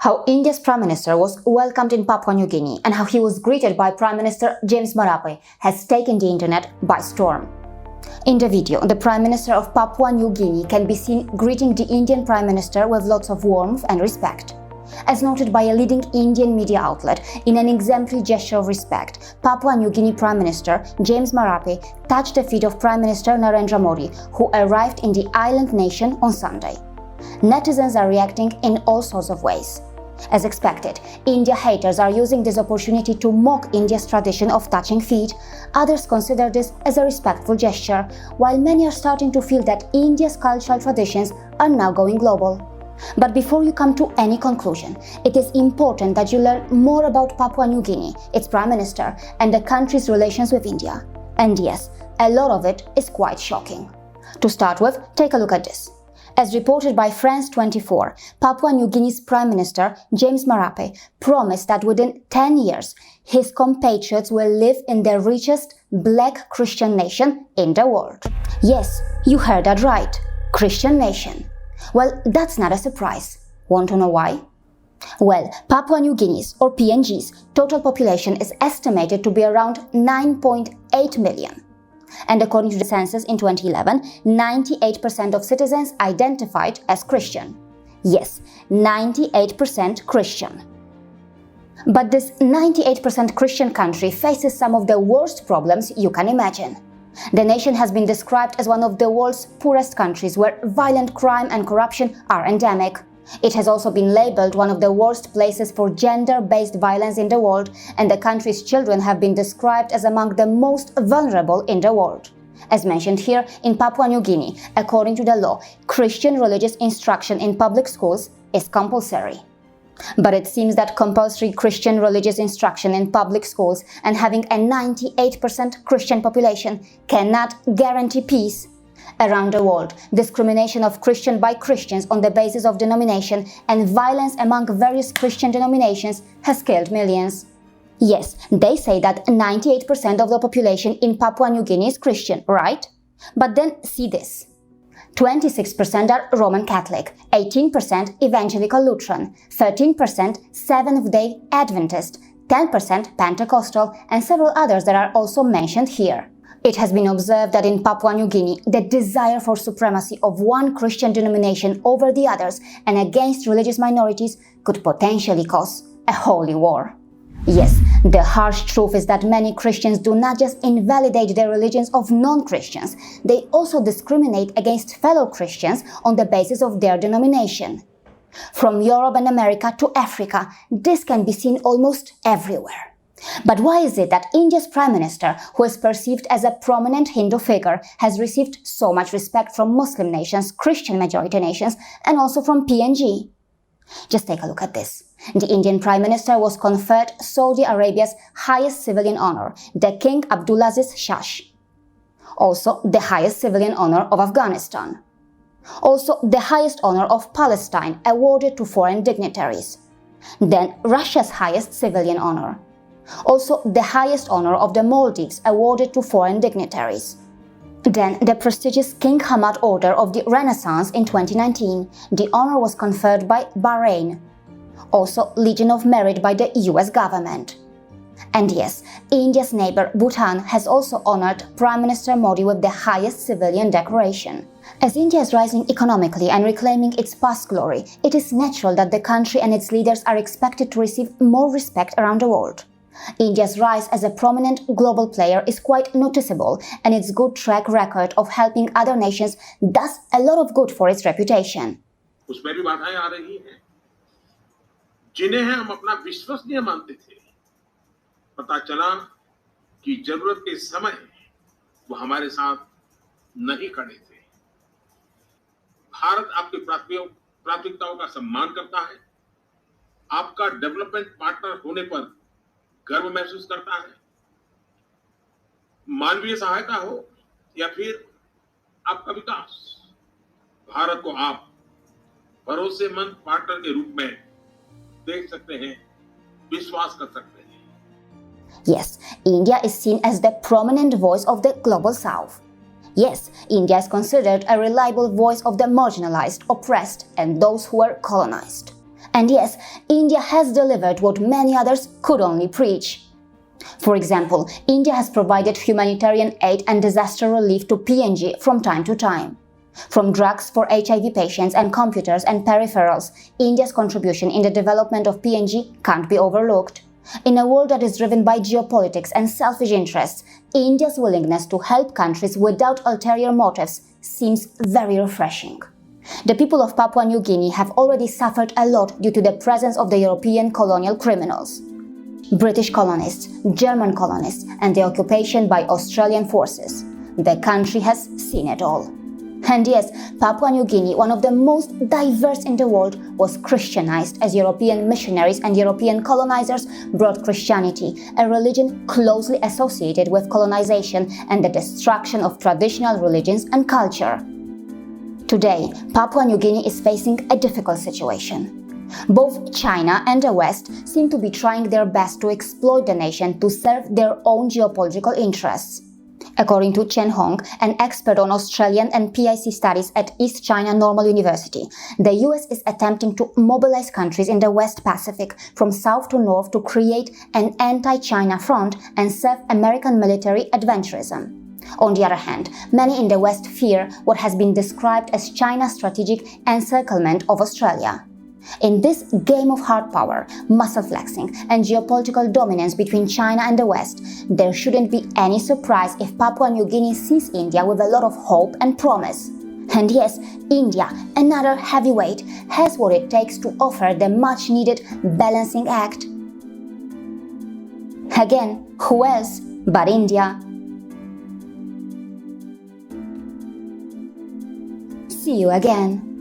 how India's Prime Minister was welcomed in Papua New Guinea and how he was greeted by Prime Minister James Marape has taken the internet by storm. In the video, the Prime Minister of Papua New Guinea can be seen greeting the Indian Prime Minister with lots of warmth and respect. As noted by a leading Indian media outlet, in an exemplary gesture of respect, Papua New Guinea Prime Minister James Marape touched the feet of Prime Minister Narendra Modi, who arrived in the island nation on Sunday. Netizens are reacting in all sorts of ways. As expected, India haters are using this opportunity to mock India's tradition of touching feet. Others consider this as a respectful gesture, while many are starting to feel that India's cultural traditions are now going global. But before you come to any conclusion, it is important that you learn more about Papua New Guinea, its Prime Minister, and the country's relations with India. And yes, a lot of it is quite shocking. To start with, take a look at this. As reported by France 24, Papua New Guinea's Prime Minister James Marape promised that within 10 years, his compatriots will live in the richest black Christian nation in the world. Yes, you heard that right. Christian nation. Well, that's not a surprise. Want to know why? Well, Papua New Guinea's, or PNG's, total population is estimated to be around 9.8 million. And according to the census in 2011, 98% of citizens identified as Christian. Yes, 98% Christian. But this 98% Christian country faces some of the worst problems you can imagine. The nation has been described as one of the world's poorest countries where violent crime and corruption are endemic. It has also been labeled one of the worst places for gender-based violence in the world, and the country's children have been described as among the most vulnerable in the world. As mentioned here, in Papua New Guinea, according to the law, Christian religious instruction in public schools is compulsory. But it seems that compulsory Christian religious instruction in public schools and having a 98% Christian population cannot guarantee peace. Around the world, discrimination of Christian by Christians on the basis of denomination and violence among various Christian denominations has killed millions. Yes, they say that 98% of the population in Papua New Guinea is Christian, right? But then see this. 26% are Roman Catholic, 18% Evangelical Lutheran, 13% Seventh-day Adventist, 10% Pentecostal, and several others that are also mentioned here. It has been observed that in Papua New Guinea, the desire for supremacy of one Christian denomination over the others and against religious minorities could potentially cause a holy war. Yes, the harsh truth is that many Christians do not just invalidate the religions of non-Christians, they also discriminate against fellow Christians on the basis of their denomination. From Europe and America to Africa, this can be seen almost everywhere. But why is it that India's Prime Minister, who is perceived as a prominent Hindu figure, has received so much respect from Muslim nations, Christian majority nations, and also from PNG? Just take a look at this. The Indian Prime Minister was conferred Saudi Arabia's highest civilian honor, the King Abdulaziz Shah. Also, the highest civilian honor of Afghanistan. Also, the highest honor of Palestine awarded to foreign dignitaries. Then, Russia's highest civilian honor. Also, the highest honor of the Maldives awarded to foreign dignitaries. Then, the prestigious King Hamad Order of the Renaissance in 2019. The honor was conferred by Bahrain. Also, Legion of Merit by the US government. And yes, India's neighbor Bhutan has also honored Prime Minister Modi with the highest civilian decoration. As India is rising economically and reclaiming its past glory, it is natural that the country and its leaders are expected to receive more respect around the world. India's rise as a prominent global player is quite noticeable, and its good track record of helping other nations does a lot of good for its reputation. उसमें भी बाधाएं आ रही हैं, जिन्हें हम अपना विश्वसनीय मानते थे। पता चला कि जरूरत के समय वो हमारे साथ नहीं खड़े थे। भारत आपकी प्राथमिकताओं का सम्मान करता है, आपका डेवलपमेंट पार्टनर होने पर गर्व महसूस करता है। मानवीय सहायता हो या फिर आपका विकास, भारत को आप भरोसेमंद पार्टनर के रूप में देख सकते हैं, विश्वास कर सकते हैं। Yes, India is seen as the prominent voice of the global south. Yes, India is considered a reliable voice of the marginalized, oppressed, and those who were colonized. And yes, India has delivered what many others could only preach. For example, India has provided humanitarian aid and disaster relief to PNG from time to time. From drugs for HIV patients and computers and peripherals, India's contribution in the development of PNG can't be overlooked. In a world that is driven by geopolitics and selfish interests, India's willingness to help countries without ulterior motives seems very refreshing. The people of Papua New Guinea have already suffered a lot due to the presence of the European colonial criminals. British colonists, German colonists, and the occupation by Australian forces. The country has seen it all. And yes, Papua New Guinea, one of the most diverse in the world, was Christianized as European missionaries and European colonizers brought Christianity, a religion closely associated with colonization and the destruction of traditional religions and culture. Today, Papua New Guinea is facing a difficult situation. Both China and the West seem to be trying their best to exploit the nation to serve their own geopolitical interests. According to Chen Hong, an expert on Australian and PIC studies at East China Normal University, the US is attempting to mobilize countries in the West Pacific from south to north to create an anti-China front and serve American military adventurism. On the other hand, many in the West fear what has been described as China's strategic encirclement of Australia. In this game of hard power, muscle flexing, and geopolitical dominance between China and the West, there shouldn't be any surprise if Papua New Guinea sees India with a lot of hope and promise. And yes, India, another heavyweight, has what it takes to offer the much-needed balancing act. Again, who else but India? See you again.